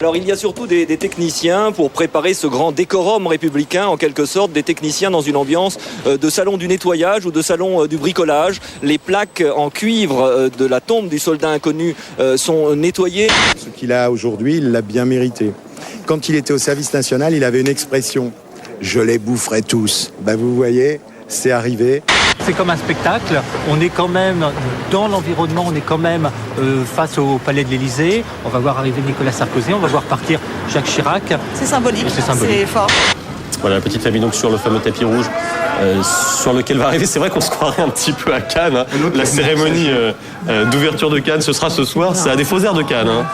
Alors il y a surtout des techniciens pour préparer ce grand décorum républicain, en quelque sorte, des techniciens dans une ambiance de salon du nettoyage ou de salon du bricolage. Les plaques en cuivre de la tombe du soldat inconnu sont nettoyées. Ce qu'il a aujourd'hui, il l'a bien mérité. Quand il était au service national, il avait une expression « je les boufferai tous ». Vous voyez, c'est arrivé. C'est comme un spectacle, on est quand même dans l'environnement, on est quand même face au palais de l'Élysée, on va voir arriver Nicolas Sarkozy, on va voir partir Jacques Chirac. C'est symbolique, c'est fort. Voilà, la petite famille donc sur le fameux tapis rouge sur lequel va arriver, c'est vrai qu'on se croirait un petit peu à Cannes. Hein. La cérémonie d'ouverture de Cannes, ce sera ce soir, c'est à des faux airs de Cannes. Hein.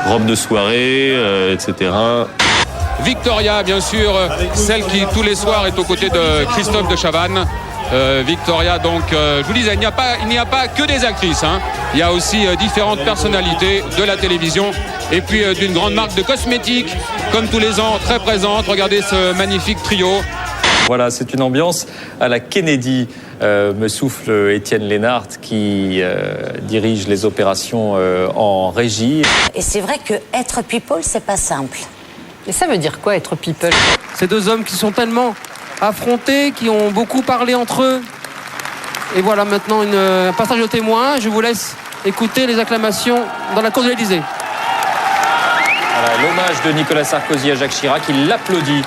Robe de soirée, etc. Victoria, bien sûr, celle qui tous les soirs est aux côtés de Christophe de Chavannes. Victoria, donc, je vous disais, il n'y a pas que des actrices. Hein. Il y a aussi différentes personnalités de la télévision et puis d'une grande marque de cosmétiques, comme tous les ans, très présente. Regardez ce magnifique trio. Voilà, c'est une ambiance à la Kennedy, me souffle Étienne Lénart qui dirige les opérations en régie. Et c'est vrai que être people, c'est pas simple. Et ça veut dire quoi, être people ? Ces deux hommes qui sont tellement affrontés, qui ont beaucoup parlé entre eux. Et voilà maintenant un passage au témoin. Je vous laisse écouter les acclamations dans la cour de l'Élysée. Voilà, l'hommage de Nicolas Sarkozy à Jacques Chirac, il l'applaudit.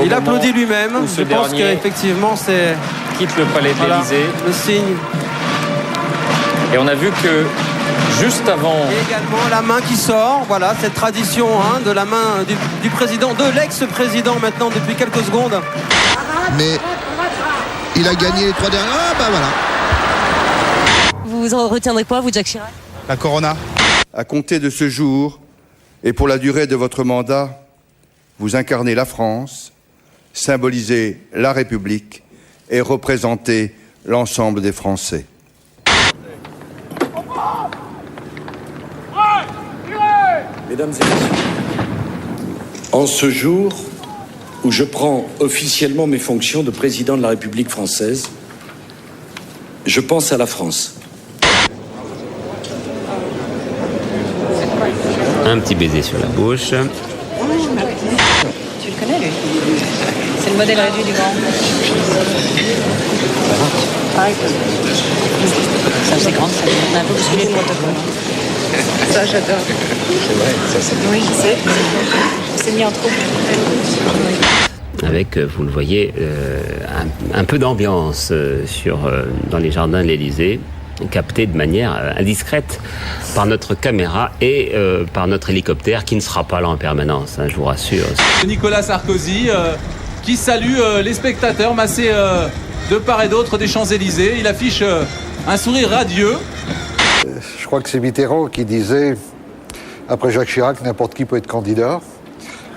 Il applaudit lui-même. Je pense qu'effectivement c'est... quitte le palais de l'Élysée. Le signe. Et on a vu que juste avant... Et également la main qui sort, voilà, cette tradition de la main du président, de l'ex-président maintenant depuis quelques secondes. Mais il a gagné les 3 derniers. Voilà. Vous en retiendrez quoi, vous, Jacques Chirac ? La Corona. À compter de ce jour, et pour la durée de votre mandat, vous incarnez la France, symbolisez la République et représentez l'ensemble des Français. Mesdames et messieurs, en ce jour où je prends officiellement mes fonctions de président de la République française, je pense à la France. Un petit baiser sur la bouche. Tu le connais, lui ? C'est le modèle réduit du grand. Pareil. Ça, c'est grand, ça. On a un peu bousculé le protocole. Ça, j'adore. C'est vrai, ça c'est... Oui, je sais. On s'est mis en trouble. Avec, vous le voyez, un peu d'ambiance dans les jardins de l'Élysée, capté de manière indiscrète par notre caméra et par notre hélicoptère qui ne sera pas là en permanence, je vous rassure. Nicolas Sarkozy qui salue les spectateurs massés de part et d'autre des Champs-Élysées. Il affiche un sourire radieux. Je crois que c'est Mitterrand qui disait, après Jacques Chirac, n'importe qui peut être candidat.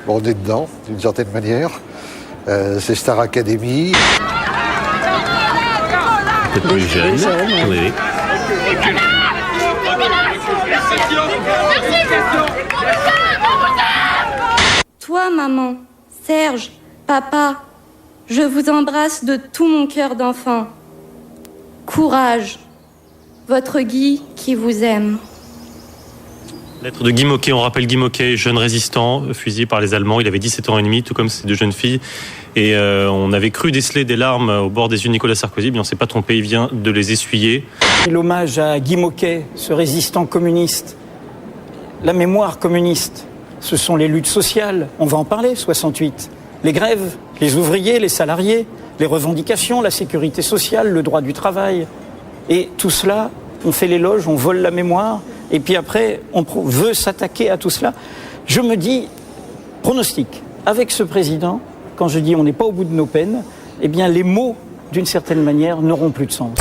Bon, on est dedans, d'une certaine manière. C'est Star Academy. C'est plus jeune, oui. Toi, maman, Serge, papa, je vous embrasse de tout mon cœur d'enfant. Courage, votre Guy qui vous aime. Lettre de Guy Môquet. On rappelle Guy Môquet, jeune résistant, fusillé par les Allemands. Il avait 17 ans et demi, tout comme ces deux jeunes filles. Et on avait cru déceler des larmes au bord des yeux de Nicolas Sarkozy, mais on ne s'est pas trompé, il vient de les essuyer. Et l'hommage à Guy Môquet, ce résistant communiste. La mémoire communiste, ce sont les luttes sociales, on va en parler, 68. Les grèves, les ouvriers, les salariés, les revendications, la sécurité sociale, le droit du travail. Et tout cela, on fait l'éloge, on vole la mémoire, et puis après, on veut s'attaquer à tout cela. Je me dis, pronostic, avec ce président, quand je dis on n'est pas au bout de nos peines, eh bien les mots, d'une certaine manière, n'auront plus de sens.